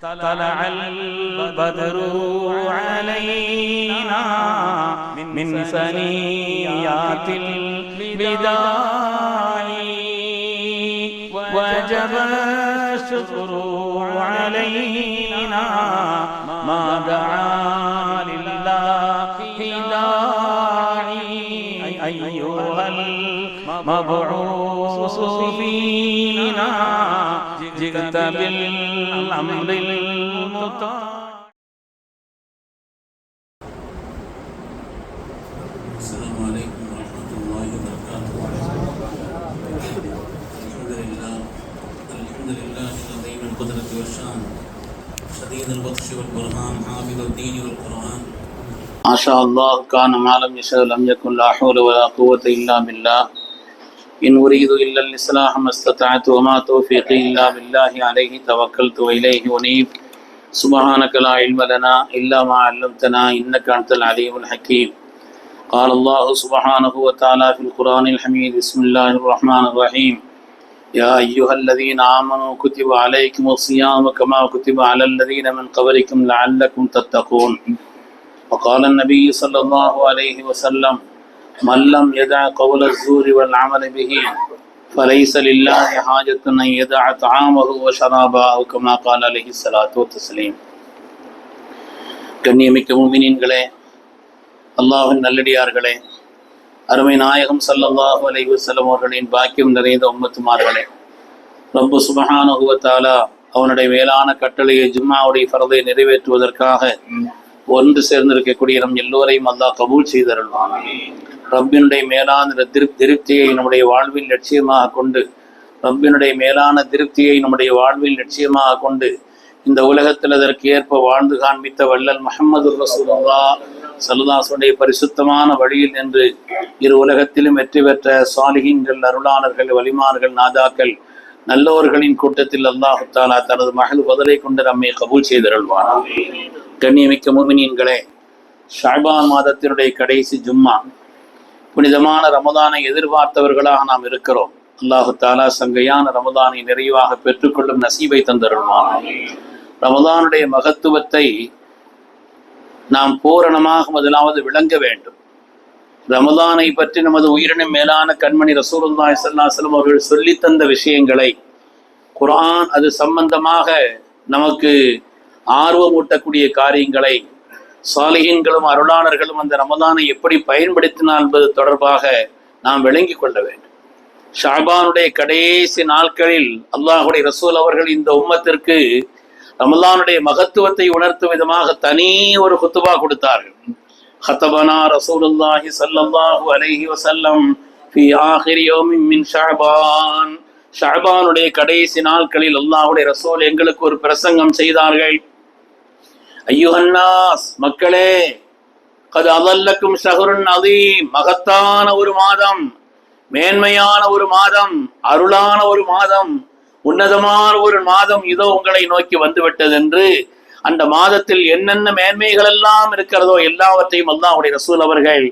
طلع البدر علينا من ثنيات الوداع وجب الشكر علينا ما دعا لله داعي أيها المبعوث فينا جئت بالأمر المطاع. السلام عليكم ورحمة الله وبركاته. الحمد لله عظيم القدرة والشان شديد البطش والبرهان حافظ الدين والقرآن ما شاء الله كان ما لم يشاء لم يكن لا حول ولا قوة إلا بالله إن أريد إلا الإصلاح ما استطعت وما توفيقي إلا بالله عليه توكلت وإليه أنيب سبحانك لا علم لنا إلا ما علمتنا إنك أنت العليم الحكيم. قال الله سبحانه وتعالى في القرآن الحميد بسم الله الرحمن الرحيم يا أيها الذين آمنوا كتب عليكم الصيام كما كتب على الذين من قبلكم لعلكم تتقون. وقال النبي صلى الله عليه وسلم من لم يدع قول الزور والعمل به فليس لله حاجة أن يدع طعامه وشرابه أو كما قال عليه الصلاة والتسليم. கண்ணியமிக்க முஃமினீன்களே, அல்லாஹ்வின் நல்லடியார்களே, அருமை நாயகம் ஸல்லல்லாஹு அலைஹி வஸல்லம் அவர்களின் பாக்கியம் நிறைந்த உம்மத்துமார்களே, ரப்பு சுப்ஹானஹு வ தஆலா அவனுடைய மேலான கட்டளையை ஜும்மாவுடைய ஃபர்தை நிறைவேற்றுவதற்காக ஒன்று சேர்ந்திருக்கக்கூடிய நம் எல்லோரையும் அல்லாஹ் கபூல் செய்தருள்வான். ரப்பினுடைய மேலான திருப்தியை நம்முடைய வாழ்வில் லட்சியமாக கொண்டு இந்த உலகத்தில் அதற்கு ஏற்ப வாழ்ந்து காண்பித்த வள்ளல் முஹம்மது ரசூலுல்லாஹ் ஸல்லல்லாஹு அலைஹி வஸல்லம் பரிசுத்தமான வழியில் நின்று இரு உலகத்திலும் வெற்றி பெற்ற சாலிஹீன்கள், அருளாளர்கள், வலிமார்கள், நாதாக்கள், நல்லோர்களின் கூட்டத்தில் அல்லாஹ் தஆலா தனது மஹல் பதிலை கொண்டு நம்மை கபூல் செய்தருள்வான். கண்ணியமிக்க முஃமினீன்களே, ஷஅபான் மாதத்தினுடைய கடைசி ஜும்மா, புனிதமான ரமதானை எதிர்பார்த்தவர்களாக நாம் இருக்கிறோம். அல்லாஹு தஆலா சங்கையான ரமதானை நிறைவாக பெற்றுக்கொள்ளும் நசீபை தந்தருள்வான். ரமதானுடைய மகத்துவத்தை நாம் பூரணமாக முதலாவது விளங்க வேண்டும். ரமதானை பற்றி நமது உயிரினும் மேலான கண்மணி ரசூலுல்லாஹி ஸல்லல்லாஹு அலைஹி வஸல்லம் அவர்கள் சொல்லி தந்த விஷயங்களை, குர்ஆன் அது சம்பந்தமாக நமக்கு ஆர்வமூட்டக்கூடிய காரியங்களை, சாலிஹீன்களும் அருளாளர்களும் அந்த ரமதானை எப்படி பயன்படுத்தினார் என்பது தொடர்பாக நாம் விளங்கி கொள்ள வேண்டும். ஷஅபானுடைய கடைசி நாட்களில் அல்லாஹ்வுடைய ரசூல் அவர்கள் இந்த உம்மத்திற்கு ரமலானுடைய மகத்துவத்தை உணர்த்தும் விதமாக தனி ஒரு குத்துபா கொடுத்தார்கள். ஹத்தபனா ரசூலுல்லாஹி ஸல்லல்லாஹு அலைஹி வஸல்லம் ஃபீ ஆகிரி யௌமின் மின் ஷஅபான். ஷஅபானுடைய கடைசி நாட்களில் அல்லாஹ்வுடைய ரசூல் எங்களுக்கு ஒரு பிரசங்கம் செய்தார்கள். ஐயுஹன்னாஸ், மக்களே, கத் அதல்லக்கும் ஷஹ்ருன் அதீம், மகத்தான ஒரு மாதம், மேன்மையான ஒரு மாதம், அருளான ஒரு மாதம், உன்னதமான ஒரு மாதம் இதோ உங்களை நோக்கி வந்துவிட்டது என்று அந்த மாதத்தில் என்னென்ன மேன்மைகள் எல்லாம் இருக்கிறதோ எல்லாவற்றையும் அல்லாஹ்வுடைய ரசூல் அவர்கள்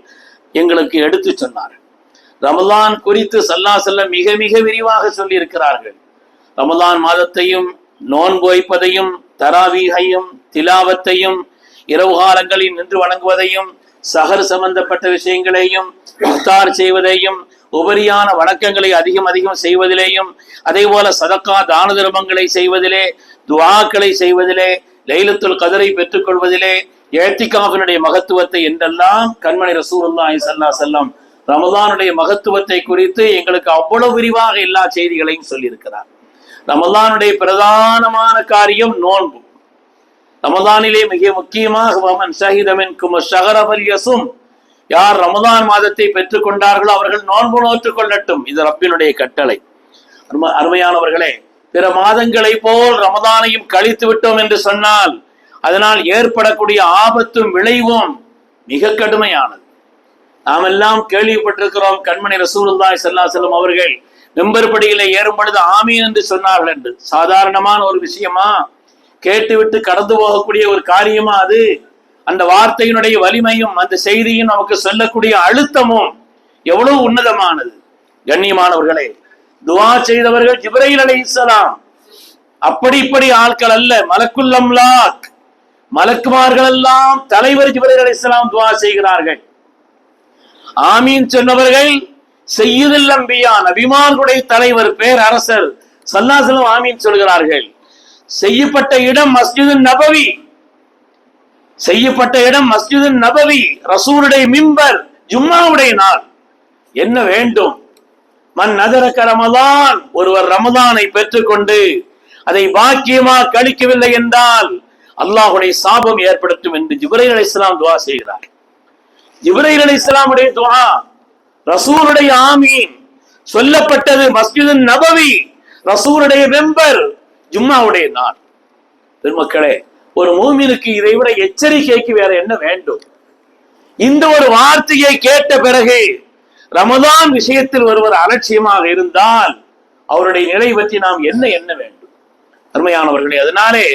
எங்களுக்கு எடுத்து சொன்னார். ரமலான் குறித்து ஸல்லல்லாஹு அலைஹி வஸல்லம் மிக மிக விரிவாக சொல்லி இருக்கிறார்கள். ரமலான் மாதத்தையும், நோன்பு வைப்பதையும், தராவீஹையும், திலாவத்தையும், இரவு காலங்களில் நின்று வணங்குவதையும், சஹர் சம்பந்தப்பட்ட விஷயங்களையும், இஃப்தார் செய்வதையும், உபரியான வணக்கங்களை அதிகம் செய்வதிலேயும், அதே போல சதக்கா தான தர்மங்களை செய்வதிலே, துஆக்களை செய்வதிலே, லைலத்துல் கதரை பெற்றுக்கொள்வதிலே, இஅ்திகாஃபினுடைய மகத்துவத்தை என்றெல்லாம் கண்மணி ரசூலுல்லாஹி ஸல்லல்லாஹு அலைஹி வஸல்லம் ரமலானுடைய மகத்துவத்தை குறித்து எங்களுக்கு அவ்வளவு விரிவாக எல்லா செய்திகளையும் சொல்லியிருக்கிறார். ரமலானுடைய பிரதானமான காரியம் நோன்பு. ரமலானிலே மிக முக்கியமாக வமன் ஷஹித மின்கும் ஷஹர ஃபல்யஸும், யார் ரமலான் மாதத்தை பெற்றுக் கொண்டார்களோ அவர்கள் நோன்பு நோற்றுக் கொள்ளட்டும். இது ரப்பினுடைய கட்டளை. அருமையானவர்களே, பிற மாதங்களை போல் ரமலானையும் கழித்து விட்டோம் என்று சொன்னால் அதனால் ஏற்படக்கூடிய ஆபத்தும் விளைவும் மிக கடுமையானது. நாம் எல்லாம் கேள்விப்பட்டிருக்கிறோம், கண்மணி ரசூலுல்லாஹி ஸல்லல்லாஹு அலைஹி வஸல்லம் அவர்கள் மிம்பர் படியிலே ஏறும் பொழுது ஆமீன் என்று சொன்னார்கள் என்று. சாதாரணமான ஒரு விஷயமா? கேட்டுவிட்டு கடந்து போகக்கூடிய ஒரு காரியமா அது? அந்த வார்த்தையினுடைய வலிமையும் அந்த செய்தியும் நமக்கு சொல்லக்கூடிய அழுத்தமும் எவ்வளவு உன்னதமானது. கண்ணியமானவர்களே, துஆ செய்தவர்கள் ஜிப்ரீல் அலைஹிஸ்ஸலாம், அப்படி இப்படி ஆட்கள் அல்ல, மலக்குல் அம்லாக், மலக்குமார்கள் எல்லாம் தலைவர் ஜிப்ரீல் அலைஹிஸ்ஸலாம் துஆ செய்கிறார்கள். ஆமீன் சொன்னவர்கள் சய்யிதுல் அன்பியா, நபிமார்களுடைய தலைவர், பேர் அரசர் ஸல்லல்லாஹு அலைஹி வஸல்லம் ஆமீன் சொல்கிறார்கள். செய்யப்பட்ட இடம் மஸ்ஜிதுன் நபவி, செய்யப்பட்ட இடம் மஸ்ஜிதுன் நபவி, ரசூலுடைய மிம்பர், ஜும்மாவுடைய நாள். என்ன வேண்டும்? மன் நதரக ரமதான், ஒருவர் ரமதானை பெற்றுக்கொண்டு அதை பாக்கியமா கழிக்கவில்லை என்றால் அல்லாஹ்வுடைய சாபம் ஏற்படுத்தும் என்று ஜிப்ரீல் அலைஹிஸ்ஸலாம் துஆ செய்கிறார். ஜிப்ரீல் அலைஹிஸ்ஸலாமுடைய துஆ, ரசூலுடைய ஆமீன் சொல்லப்பட்டது மஸ்ஜிதுன் நபவி, ரசூலுடைய மிம்பர், ஜும்மாவுடைய நாள். பெருமக்களே, ஒரு மூமினுக்கு இதை விட எச்சரிக்கைக்கு வேற என்ன வேண்டும்? இந்த ஒரு வார்த்தையை கேட்ட பிறகு ரமதான் விஷயத்தில் ஒருவர் அலட்சியமாக இருந்தால் அவருடைய நிலை பற்றி நாம் என்ன எண்ண வேண்டும்? அருமையானவர்களே, அதனாலே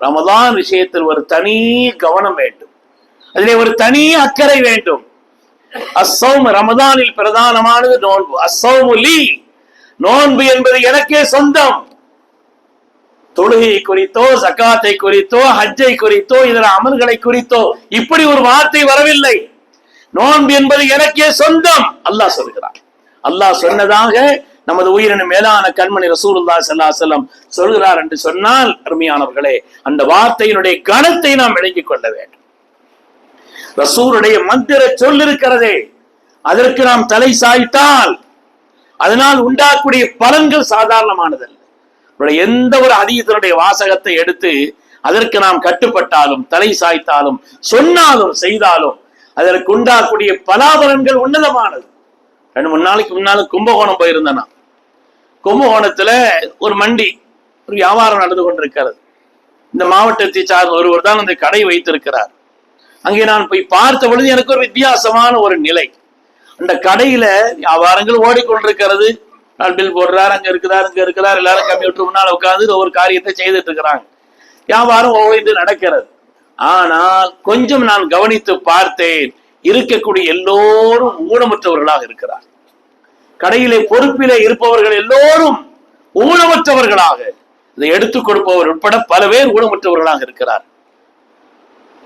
ரமதான் விஷயத்தில் ஒரு தனி கவனம் வேண்டும், அதிலே ஒரு தனி அக்கறை வேண்டும். அஸ்ஸௌம், ரமதானில் பிரதானமானது நோன்பு. அஸ்ஸௌமு லீ, நோன்பு என்பது எனக்கே சொந்தம். தொழுகை குறித்தோ, ஜகாத்தை குறித்தோ, ஹஜ்ஜை குறித்தோ, இதர அமல்களை குறித்தோ இப்படி ஒரு வார்த்தை வரவில்லை. நோன்பு என்பது எனக்கே சொந்தம் அல்லாஹ் சொல்கிறார். அல்லாஹ் சொன்னதாக நமது உயிரின மேலான கண்மணி ரசூலுல்லாஹி ஸல்லல்லாஹு அலைஹி வஸல்லம் சொல்கிறார் என்று சொன்னால், அருமையானவர்களே, அந்த வார்த்தையினுடைய கனத்தை நாம் விளங்கிக் கொள்ள வேண்டும். ரசூலுடைய மந்திர சொல் இருக்கிறதே, அதற்கு நாம் தலை சாய்த்தால் அதனால் உண்டாக்கூடிய பலன்கள் சாதாரணமானதல்ல. எந்த ஒரு ஹதீஸினுடைய வாசகத்தை எடுத்து அதற்கு நாம் கட்டுப்பட்டாலும், தலை சாய்த்தாலும், சொன்னாலும், செய்தாலும் அதற்கு உண்டாக்கூடிய பலாபலன்கள் உன்னதமானது. 2-3 நாளைக்கு முன்னால கும்பகோணம் போயிருந்தேன். கும்பகோணத்துல ஒரு மண்டி, ஒரு வியாபாரம் நடந்து கொண்டிருக்கிறது. இந்த மாவட்டத்தை சார்ந்த ஒருவர் தான் அந்த கடை வைத்திருக்கிறார். அங்கே நான் போய் பார்த்த பொழுது எனக்கு ஒரு வித்தியாசமான ஒரு நிலை. அந்த கடையில வியாபாரங்கள் ஓடிக்கொண்டிருக்கிறது. பில் போடுறாரு, அங்க இருக்கிறார், இங்க இருக்கிறார், எல்லாரும் கம்ப்யூட்டர் முன்னால் உட்கார்ந்து ஒவ்வொரு காரியத்தை செய்துட்டு இருக்கிறாங்க. வியாபாரம் ஓய்ந்து நடக்கிறது. ஆனால் கொஞ்சம் நான் கவனித்து பார்த்தேன், இருக்கக்கூடிய எல்லோரும் ஊனமுற்றவர்களாக இருக்கிறார். கடையிலே பொறுப்பிலே இருப்பவர்கள் எல்லோரும் ஊனமுற்றவர்களாக, இதை எடுத்துக் கொடுப்பவர் உட்பட பல பேர் ஊனமுற்றவர்களாக இருக்கிறார்.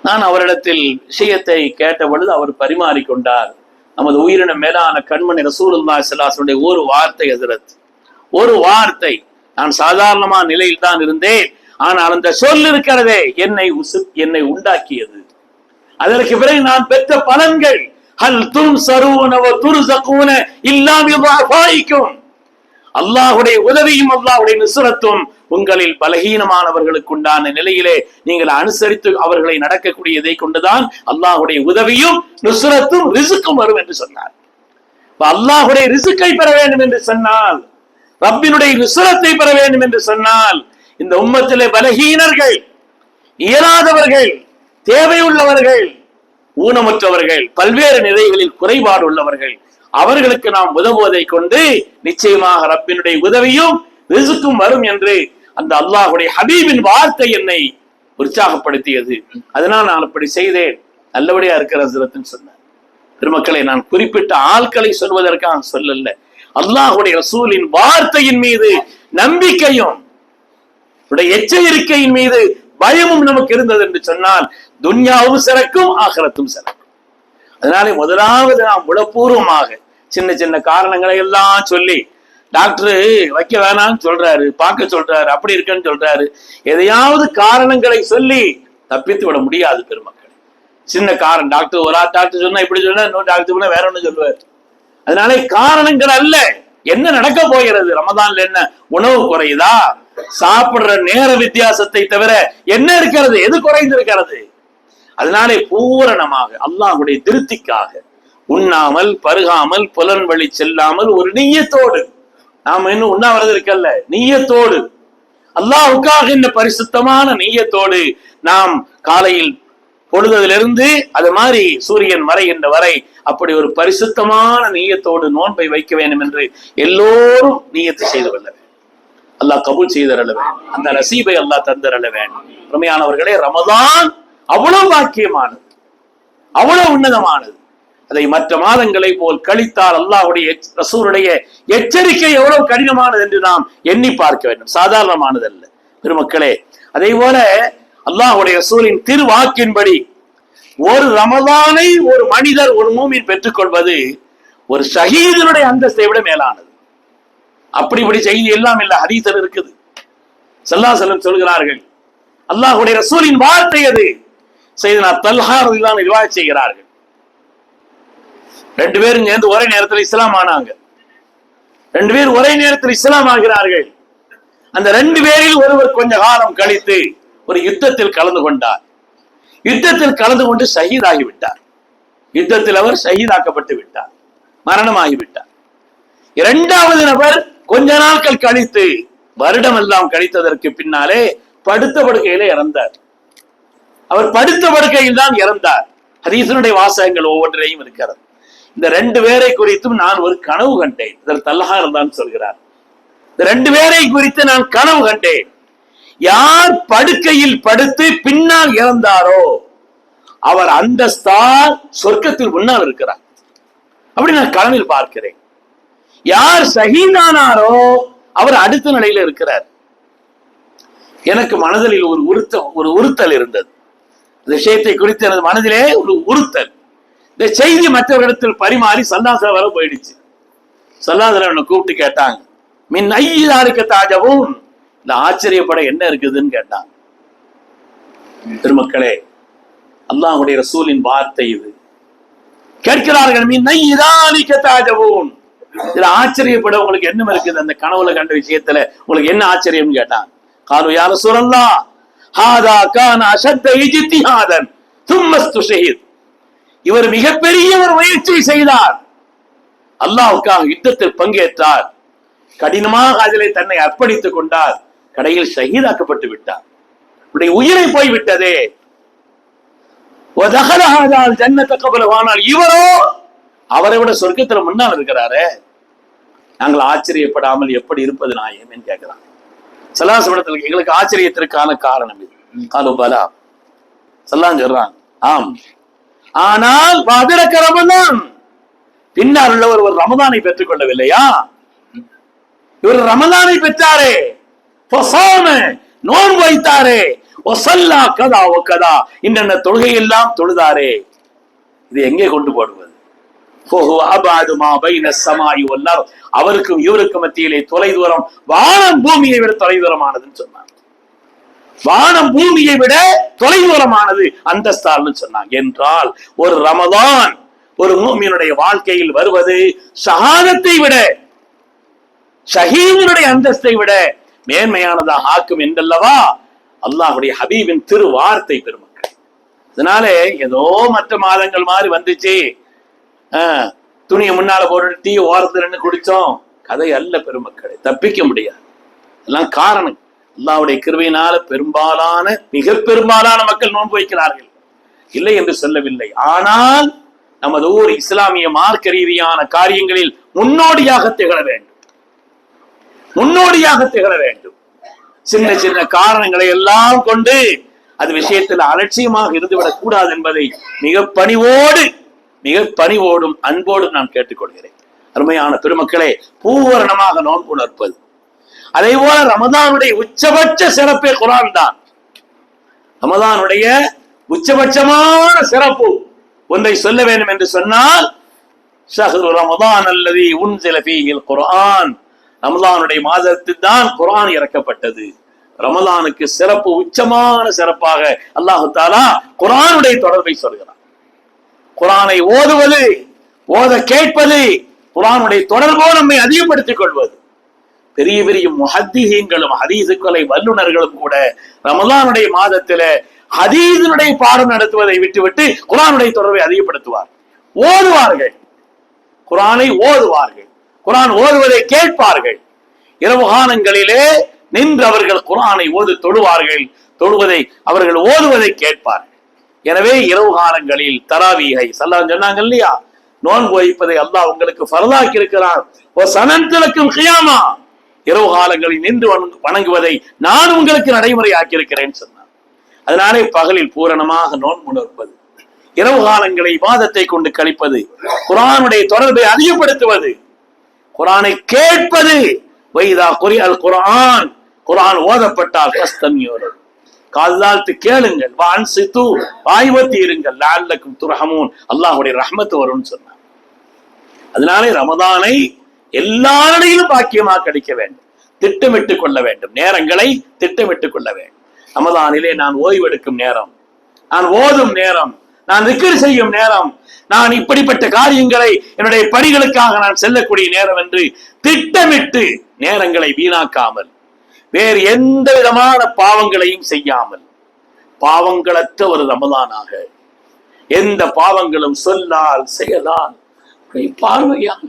நான் அவரிடத்தில் விஷயத்தை கேட்ட பொழுது அவர் பரிமாறிக்கொண்டார். நமது உயிரின மேலான கண்மணி ரசூலுல்லாஹி ஸல்லல்லாஹு அலைஹி வஸல்லம் ஒரு வார்த்தை ஹஜ்ரத், ஒரு வார்த்தை. நான் சாதாரணமான நிலையில் தான் இருந்தேன், ஆனால் அந்த சொல் இருக்கிறதே என்னை உண்டாக்கியது. அதற்கு பிறகு நான் பெற்ற பலன்கள், ஹல் துன்சரூன வ துர்ஸகூன இல்லா பிதுஆஃபாயிக்கும், அல்லாஹ்வுடைய உதவியும் அல்லாஹ்வுடைய நுஸ்ரத்தும் உங்களில் பலகீனமானவர்களுக்கு உண்டான நிலையிலே நீங்கள் அனுசரித்து அவர்களை நடக்கக்கூடியதை கொண்டுதான் அல்லாஹ்வுடைய உதவியும் நுஸ்ரத்தும் ரிஸ்க்கும் வரும் என்று சொன்னார். அல்லாஹ்வுடைய ரிஸ்கை பெற வேண்டும் என்று சொன்னால், ரப்பினுடைய நுஸ்ரத்தை பெற வேண்டும் என்று சொன்னால், இந்த உம்மத்திலே பலகீனர்கள், இயலாதவர்கள், தேவையுள்ளவர்கள், ஊனமுற்றவர்கள், பல்வேறு நிலைகளில் குறைபாடு உள்ளவர்கள், அவர்களுக்கு நாம் உதவுவதை கொண்டு நிச்சயமாக ரப்பினுடைய உதவியும் ரிஸ்க்கும் வரும் என்று அந்த அல்லாஹ்வுடைய ஹபீபின் வார்த்தை என்னை உற்சாகப்படுத்தியது. அதனால் நான் அப்படி செய்தேன், நல்லபடியா இருக்கிறது சொன்னார். பெருமக்களை, நான் குறிப்பிட்ட ஆட்களை சொல்வதற்காக சொல்லல, அல்லாஹ்வுடைய ரசூலின் வார்த்தையின் மீது நம்பிக்கையும் எச்சரிக்கையின் மீது பயமும் நமக்கு இருந்தது என்று சொன்னால் துன்யாவும் சிறக்கும், ஆகிரத்தும் சிறக்கும். அதனாலே முதலாவது நாம் உளப்பூர்வமாக சின்ன சின்ன காரணங்களை எல்லாம் சொல்லி, டாக்டர் வைக்க வேணாம்னு சொல்றாரு, பார்க்க சொல்றாரு, அப்படி இருக்குன்னு சொல்றாரு, எதையாவது காரணங்களை சொல்லி தப்பித்து விட முடியாது பெருமக்கள். சின்ன காரணம், டாக்டர் ஒரு டாக்டர் சொன்னா இப்படி சொன்னா, இன்னொரு டாக்டர் சொன்னா வேற ஒண்ணு சொல்லுவார். அதனாலே காரணங்கள் அல்ல, என்ன நடக்க போகிறது, ரமதான்ல என்ன உணவு குறையுதா, சாப்பிடுற நேர வித்தியாசத்தை தவிர என்ன இருக்கிறது, எது குறைந்திருக்கிறது? அதனாலே பூரணமாக அல்லாஹ்வுடைய திருப்திக்காக உண்ணாமல் பருகாமல் புலன் வழி செல்லாமல் ஒரு நிய்யத்தோடு, நாம இன்னும் உண்ணாவிரதம் இருக்கல்ல, நிய்யத்தோடு அல்லாஹ்வுக்காக இந்த பரிசுத்தமான நிய்யத்தோடு நாம் காலையில் பொழுதிலிருந்து அது மாதிரி சூரியன் மறைகின்ற வரை அப்படி ஒரு பரிசுத்தமான நிய்யத்தோடு நோன்பை வைக்க வேண்டும் என்று எல்லோரும் நிய்யத்து செய்து கொள்ள வேண்டும். அல்லாஹ் கபூல் செய்தரல வேண்டும், அந்த நசீபை அல்லாஹ் தந்தரல வேண்டும். உண்மையானவர்களே, ரமதான் அவ்வளவு பாக்கியமானது, அவ்வளவு உன்னதமானது. அதை மற்ற மாதங்களை போல் கழித்தால் அல்லாஹ்வுடைய ரசூலுடைய எச்சரிக்கை எவ்வளவு கடினமானது என்று நாம் எண்ணி பார்க்க வேண்டும். சாதாரணமானது அல்ல. பெருமக்களே, அதே போல அல்லாஹ்வுடைய ரசூலின் திருவாக்கின்படி ஒரு ரமலானை ஒரு மனிதர் ஒரு மூமின் பெற்றுக் கொள்வது ஒரு ஷஹீதினுடைய அந்தஸ்தை விட மேலானது. இப்படி செய்தி எல்லாம் இல்ல, ஹதீஸில் இருக்குது. ஸல்லல்லாஹு அலைஹி வஸல்லம் சொல்கிறார்கள், அல்லாஹ்வுடைய ரசூலின் வார்த்தை அது. சையதுனா தல்ஹா ரலியல்லாஹு அன்ஹு ரிவாயத் செய்கிறார்கள். 2 பேரும் சேர்ந்து ஒரே நேரத்தில் இஸ்லாம் ஆனாங்க. 2 பேர் ஒரே நேரத்தில் இஸ்லாம் ஆகிறார்கள். அந்த 2 பேரில் ஒருவர் கொஞ்ச காலம் கழித்து ஒரு யுத்தத்தில் கலந்து கொண்டார். யுத்தத்தில் கலந்து கொண்டு ஷஹீதாகிவிட்டார். யுத்தத்தில் அவர் ஷஹீதாக்கப்பட்டு விட்டார், மரணமாகிவிட்டார். 2வது நபர் கொஞ்ச நாட்கள் கழித்து, வருடம் எல்லாம் கழித்ததற்கு பின்னாலே படுத்த படுக்கையிலே இறந்தார். அவர் படுத்த படுக்கையில் தான் இறந்தார். ஹதீஸினுடைய வாசகங்கள் ஒவ்வொன்றையும் இருக்கிறது. இந்த 2 பேரை குறித்தும் நான் ஒரு கனவு கண்டேன். இதற்கு தல்ஹா தான் சொல்கிறார், இந்த 2 பேரை குறித்து நான் கனவு கண்டேன். யார் படுக்கையில் படுத்து பின்னால் இறந்தாரோ அவர் அந்தஸ்தால் சொர்க்கத்தில் முன்னால் இருக்கிறார். அப்படி நான் கனவில் பார்க்கிறேன். யார் ஷஹீதானாரோ அவர் அடுத்த நிலையில இருக்கிறார். எனக்கு மனதில் ஒரு உறுத்தல் இருந்தது. இந்த விஷயத்தை குறித்து எனது மனதிலே ஒரு உறுத்தல். இந்த செய்தி மற்றவர்களிடத்தில் பரிமாறி சல்லாசல வர போயிடுச்சு. சல்லாசல என்னை கூப்பிட்டு கேட்டாங்க, மின் ஐயாருக்கு தாஜவும், இந்த ஆச்சரியப்பட என்ன இருக்குதுன்னு கேட்டாங்க. பெருமக்களே, அல்லாஹ்வுடைய ரசூலின் வார்த்தை இது. கேட்கிறார்கள், மின் ஐயாருக்கு தாஜவும், இதுல ஆச்சரியப்பட உங்களுக்கு என்ன இருக்குது? அந்த கனவுல கண்ட விஷயத்துல உங்களுக்கு என்ன ஆச்சரியம் கேட்டாங்க. காலு யா ரசூலல்லாஹ், ஹாதா கான அஷத்த இஜ்திஹாதன் தும்ம இஸ்துஷஹீத். இவர் மிகப்பெரிய ஒரு முயற்சி செய்தார், அல்லாஹ்வுக்காக யுத்தத்தில் பங்கேற்றார், கடினமாக அதிலே தன்னை அர்ப்பணித்துக் கொண்டார், கடையில் ஷஹீதாக்கப்பட்டு விட்டார், உடைய உயிரை போய்விட்டதே. ஆனால் இவரோ அவரை விட சொர்க்கத்துல முன்னால் இருக்கிறாரு. நாங்கள் ஆச்சரியப்படாமல் எப்படி இருப்பது நாயமே கேட்கிறான். சல்லாசபடத்தில் எங்களுக்கு ஆச்சரியத்திற்கான காரணம் இது. காலுபலா சல்லாம் சொல்றான், ஆம், ஆனால் வாதிரக்க ரமதான், பின்னால் உள்ளவர் ஒரு ரமதானை பெற்றுக் கொள்ளவில்லையா? இவர் ரமதானை பெற்றாரே, நோன்பு வைத்தாரே, இன்னென்ன தொழுகை எல்லாம் தொழுதாரே. இது எங்கே கொண்டு போடுவது? அவருக்கும் இவருக்கும் மத்தியிலே தொலை தூரம் வானம் பூமியை விட தொலை தூரமானதுன்னு சொன்னாங்க. வானம் பூமியை விட தொலை தூரமானது அந்தஸ்தால்னு சொன்னாங்க. என்றால் ஒரு ரமதான் ஒரு மூமினுடைய வாழ்க்கையில் வருவது ஷஹாதத்தை விட, ஷஹீதுடைய அந்தஸ்தை விட மேன்மையானதாக ஆக்கும் என்றல்லவா அல்லாஹ்வுடைய ஹபீபின் திரு வார்த்தை. பெருமக்கள், அதனால ஏதோ மற்ற மாதங்கள் மாதிரி வந்துச்சு, துணியை முன்னால போட்டு டீ ஓரத்துல நின்று குடிச்சோம், கதை அல்ல பெருமக்களை, தப்பிக்க முடியாது. எல்லாம் காரணம் அல்லாஹ்வுடைய கிருபையினால பெரும்பாலான மிக பெரும்பாலான மக்கள் நோன்பு வைக்கிறார்கள், இல்லை என்று சொல்லவில்லை. ஆனால் நமது ஊர் இஸ்லாமிய மார்க்க ரீதியான காரியங்களில் முன்னோடியாக திகழ வேண்டும், முன்னோடியாக திகழ வேண்டும். சின்ன சின்ன காரணங்களை எல்லாம் கொண்டு அது விஷயத்தில் அலட்சியமாக இருந்துவிடக் கூடாது என்பதை மிக பணிவோடும் அன்போடும் நான் கேட்டுக்கொள்கிறேன். அருமையான பெருமக்களே, பூவரணமாக நோன்பு நோற்பது, அதே போல ரமதானுடைய உச்சபட்ச சிறப்பே குர்ஆன் தான். ரமதானுடைய உச்சபட்சமான சிறப்பு ஒன்றை சொல்ல வேண்டும் என்று சொன்னால், ஷஹ்ரு ரமதான் அல்லதி உன்ஸில ஃபீஹில் குர்ஆன், ரமதானுடைய மாதத்தில் தான் குர்ஆன் இறக்கப்பட்டது. ரமதானுக்கு சிறப்பு, உச்சமான சிறப்பாக அல்லாஹு தஆலா குர்ஆனுடைய தொடர்பை சொல்கிறார். குர்ஆனை ஓதுவது, ஓத கேட்பது, குர்ஆனுடைய தொடர்போடு நம்மை அதிகப்படுத்திக் கொள்வது. பெரிய பெரிய முஹத்திஹீன்களும் ஹதீஸுக்களை வல்லுநர்களும் கூட ரமதானுடைய மாதத்தில ஹதீஸினுடைய பாடம் நடத்துவதை விட்டுவிட்டு குர்ஆனுடைய தொடர்பை அதிகப்படுத்துவார். ஓதுவார்கள், குர்ஆனை ஓதுவார்கள், குர்ஆன் ஓதுவதை கேட்பார்கள். இரவு காலங்களிலே நின்று அவர்கள் குர்ஆனை தொழுவார்கள், தொழுவதை அவர்கள் ஓதுவதை கேட்பார்கள். எனவே இரவு காலங்களில் தராவீஹை ஸல்லல்லாஹு சொன்னாங்க இல்லையா, நோன்பு வைப்பதை அல்லாஹ் உங்களுக்கு ஃபர்லாக்கி இருக்கிறான். கியாமா, இரவு காலங்களில் நின்று வணங்குவதை நான் உங்களுக்கு நடைமுறை ஆக்கியிருக்கிறேன் சொன்னார். அதனாலே பகலில் பூரணமாக நோன்பு நோற்பது, இரவு காலங்களை இபாதத்தை கொண்டு கழிப்பது, குர்ஆனுடைய தொடர்பை அதிகப்படுத்துவது, குர்ஆனை கேட்பது. வைதா குரிஅல் குர்ஆன், குர்ஆன் ஓதப்பட்டால் ஃபஸ்தமியூ, காதாழ்த்து கேளுங்கள், வான்சித்து வாய்வத்தி இருங்கள், லஅல்லக்கும் துர்ஹமூன், அல்லாஹ்வுடைய ரஹ்மத் வரும்னு சொன்னார். அதனாலே ரமதானை எல்லா நிலையிலும் பாக்கியமாக கிடைக்க வேண்டும், திட்டமிட்டுக் கொள்ள வேண்டும், நேரங்களை திட்டமிட்டுக் கொள்ள வேண்டும். ரமதானிலே நான் ஓய்வெடுக்கும் நேரம், நான் ஓதும் நேரம், நான் திக்ர் செய்யும் நேரம், நான் இப்படிப்பட்ட காரியங்களை என்னுடைய பணிகளுக்காக நான் செல்லக்கூடிய நேரம் என்று திட்டமிட்டு நேரங்களை வீணாக்காமல், வேறு எந்த விதமான பாவங்களையும் செய்யாமல், பாவங்களற்ற ஒரு ரமதானாக, எந்த பாவங்களும் சொல்லால் செயலால் பார்வையால்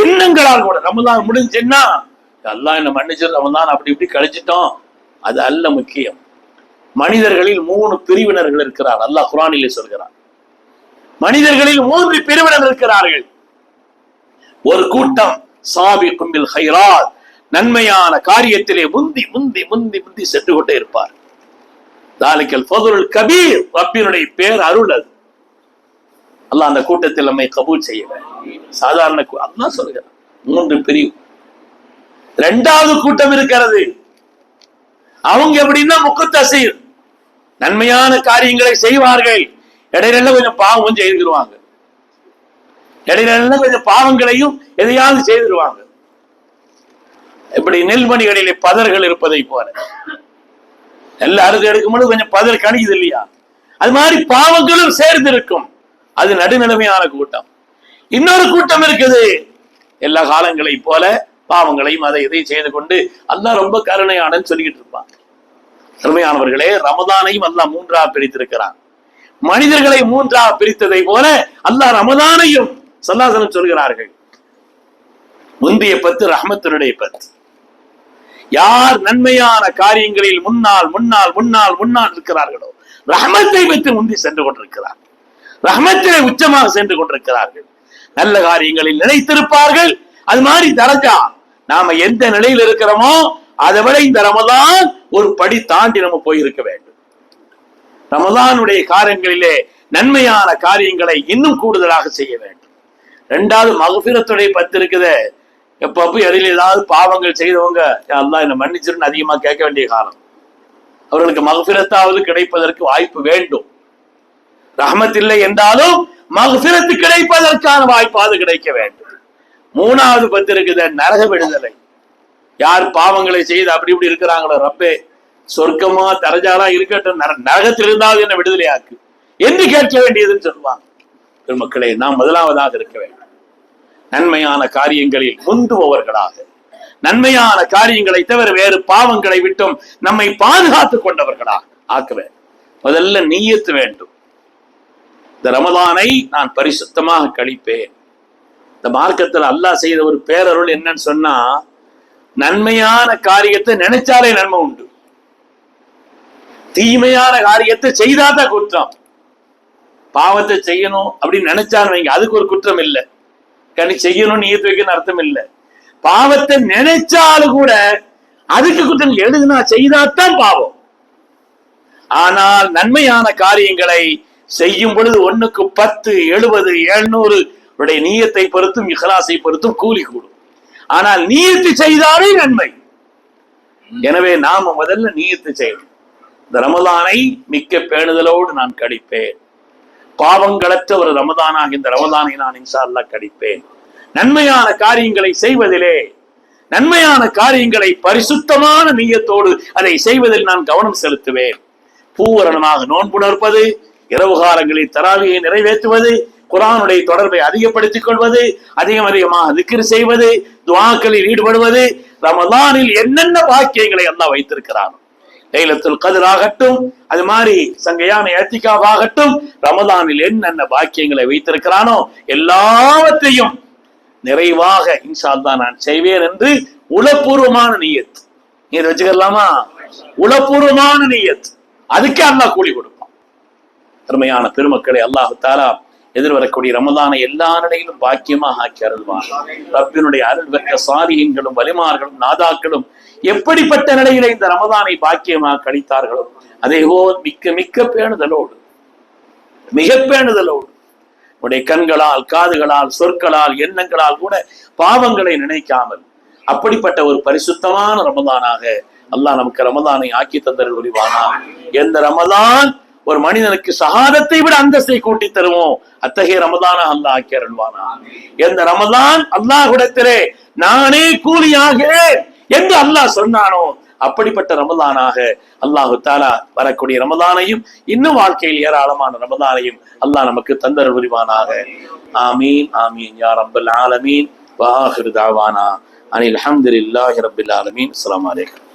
எண்ணங்களால் கூட ரமதான் முடிஞ்சுன்னா அல்லாஹ் என்ன மன்னிச்சு ரமதான் அப்படி இப்படி கழிச்சிட்டோம், அது அல்ல முக்கியம். மனிதர்களில் 3 பிரிவினர்கள் இருக்கிறார். அல்லாஹ் குர்ஆனிலே சொல்கிறார், மனிதர்களில் 3 பிரிவினர் இருக்கிறார்கள். ஒரு கூட்டம் சாபிக்கும் பில் கைராத், நன்மையான காரியத்திலே முந்தி முந்தி முந்தி முந்தி சென்று கொண்டே இருப்பார். தாலிக்கல் ஃபதுல் கபீர், ரப்பினுடைய பேர் அருள் அது. அல்லாஹ் அந்த கூட்டத்தில் நம்மை கபூல் செய்ய வேண்டும். சாதாரண அல்லாஹ் சொல்கிறார் 3 பிரிவு. 2வது கூட்டம் இருக்கிறது, அவங்க எப்படின்னா முக்குத்தசீர், நன்மையான காரியங்களை செய்வார்கள், இடையில கொஞ்சம் பாவம் செய்திருவாங்க, இடையில கொஞ்சம் பாவங்களையும் எதையாவது செய்திருவாங்க. இப்படி நெல்மணிகளிலே பதர்கள் இருப்பதை போல, எல்லாம் அறுத்து எடுக்கும்போது கொஞ்சம் பதர் கணிக்குது இல்லையா, அது மாதிரி பாவங்களும் சேர்ந்து இருக்கும். அது நடுநிலைமையான கூட்டம். இன்னொரு கூட்டம் இருக்குது, எல்லா காலங்களை போல பாவங்களையும் அதை இதையும் செய்து கொண்டு அல்லாஹ் ரொம்ப கருணையானன்னு சொல்லிக்கிட்டு இருப்பான். கருமையானவர்களே, ரமதானையும் அல்லாஹ் 3ஆக பிரித்திருக்கிறான். மனிதர்களை 3ஆக பிரித்ததை போல அல்லாஹ் ரமதானையும் ஸல்லல்லாஹு சொல்கிறார்கள். முந்தைய 10 ரஹ்மத்தினுடைய 10. யார் நன்மையான காரியங்களில் முன்னால் முன்னால் முன்னால் முன்னால் இருக்கிறார்களோ ரஹ்மத்தை வைத்து முந்தி சென்று கொண்டிருக்கிறார், ரஹ்மத்திலே உச்சமாக சென்று கொண்டிருக்கிறார்கள், நல்ல காரியங்களில் நினைத்திருப்பார்கள். அது மாதிரி தரஜா நாம எந்த நிலையில் இருக்கிறோமோ அதை விட இந்த ரமதான் ஒரு படி தாண்டி நம்ம போயிருக்க வேண்டும். ரமதானுடைய காரியங்களிலே நன்மையான காரியங்களை இன்னும் கூடுதலாக செய்ய வேண்டும். 2வது மக்ஃபிரத்துடைய 10 இருக்குது. எப்பப்போ இடையில ஏதாவது பாவங்கள் செய்தவங்க அல்லாஹ் என்ன மன்னிச்சிருன்னு அதிகமா கேட்க வேண்டிய காலம். அவர்களுக்கு மக்ஃபிரத்தாவது கிடைப்பதற்கு வாய்ப்பு வேண்டும். ரஹ்மத் இல்லை என்றாலும் மக்ஃபிரத் கிடைப்பதற்கான வாய்ப்பாவது கிடைக்க வேண்டும். 3வது 10 இருக்குது, நரக விடுதலை. யார் பாவங்களை செய்து அப்படி இப்படி இருக்கிறாங்களோ, ரப்பே சொர்க்கமா தரஜாரா இருக்கட்டும், நரகத்தில் இருந்தாவது என்ன விடுதலையாக்கு என்று கேட்க வேண்டியதுன்னு சொல்லுவாங்க. பெருமக்களே, நாம் முதலாவதாக இருக்க வேண்டும். நன்மையான காரியங்களில் முந்துபவர்களாக, நன்மையான காரியங்களை தவிர வேறு பாவங்களை விட்டும் நம்மை பாதுகாத்துக் கொண்டவர்களாக ஆக்க வேண்டும். முதல்ல நிய்யத்து வேண்டும். இந்த ரமதானை நான் பரிசுத்தமாக கழிப்பேன். இந்த மார்க்கத்தில் அல்லாஹ் செய்த ஒரு பேரருள் என்னன்னு சொன்னா, நன்மையான காரியத்தை நினைச்சாலே நன்மை உண்டு, தீமையான காரியத்தை செய்தாதான் குற்றம். பாவத்தை செய்யணும் அப்படின்னு நினைச்சாலும் வைங்க, அதுக்கு ஒரு குற்றம் இல்லை. கனி செய்யணும்னு நியத்து வைக்கணும்னு அர்த்தம் இல்லை. பாவத்தை நினைச்சாலும் கூட அதுக்கு குற்றம், எழுதுனா செய்தாதான் பாவம். ஆனால் நன்மையான காரியங்களை செய்யும் பொழுது 1க்கு 10, 70, 700 நீயத்தை பொறுத்தும் இஹ்லாஸை பொறுத்தும் கூலி கூடும். ஆனால் நீயத்து செய்தாலே நன்மை. எனவே நாம முதல்ல நீயத்து செய்யணும். இந்த ரமதானை மிக்க பேணுதலோடு நான் கழிப்பேன். பாவங்களற்ற ஒரு ரமதானாக இந்த ரமதானை நான் இன்ஷா அல்லாஹ் கழிப்பேன். நன்மையான காரியங்களை செய்வதிலே, நன்மையான காரியங்களை பரிசுத்தமான நீயத்தோடு அதை செய்வதில் நான் கவனம் செலுத்துவேன். பூரணமாக நோன்பு நோற்பது, இரவு காலங்களில் தராவியை நிறைவேற்றுவது, குர்ஆனுடைய தொடர்பை அதிகப்படுத்திக் கொள்வது, அதிகமாக திக்ர் செய்வது, துஆக்களில் ஈடுபடுவது, ரமலானில் என்னென்ன பாக்கியங்களை அல்லாஹ் வைத்திருக்கிறான். லைலத்துல் கத்ர் ஆகட்டும், அது மாதிரி சங்கையான இஅ்திகாஃப் ஆகட்டும், ரமலானில் என்னென்ன பாக்கியங்களை வைத்திருக்கிறானோ எல்லாவற்றையும் நிறைவாக இன்ஷா அல்லாஹ் நான் செய்வேன் என்று உளப்பூர்வமான நியத். நீ வச்சுக்கலாமா? உளப்பூர்வமான நியத், அதுக்கு அல்லாஹ் கூலி கொடுப்பான். அருமையான பெருமக்களை, அல்லாஹ் தஆலா எதிர்வரக்கூடிய ரமதானை எல்லா நிலையிலும் பாக்கியமாக ஆக்கி அருள்வான். ரப்பினுடைய அருள் பெற்ற சாலிஹீன்களும் வலிமார்களும் நாதாக்களும் எப்படிப்பட்ட நிலையில இந்த ரமதானை பாக்கியமாக கழித்தார்களோ அதேபோல் மிக்க மிக்க பேணுதலோடு, மிக பேணுதலோடு உடைய கண்களால், காதுகளால், சொற்களால், எண்ணங்களால் கூட பாவங்களை நினைக்காமல் அப்படிப்பட்ட ஒரு பரிசுத்தமான ரமதானாக அல்லாஹ் நமக்கு ரமதானை ஆக்கி தந்தல் புரிவானா. எந்த ரமதான் ஒரு மனிதனுக்கு ஷஹாதத்தை விட அந்தஸ்தை கூட்டி தருவோம், அத்தகைய ரமதானா அல்லாஹ் ஆக்கி அருள்வானா. எந்த ரமதான் அல்லாஹ்விடத்திலே நானே கூலியாகிறேன் என்று அல்லாஹ் சொன்னானோ அப்படிப்பட்ட ரமதானாக அல்லாஹு தாலா வரக்கூடிய ரமதானையும் இன்னும் வாழ்க்கையில் ஏராளமான ரமதானையும் அல்லாஹ் நமக்கு தந்தல் புரிவானாக. ஆமீன் ஆமீன் யா ரப்பல் ஆலமீன். வ ஆகிரு தஅவானா அனில் ஹம்துலில்லாஹி ரப்பில் ஆலமீன். அஸ்ஸலாமு அலைக்கும்.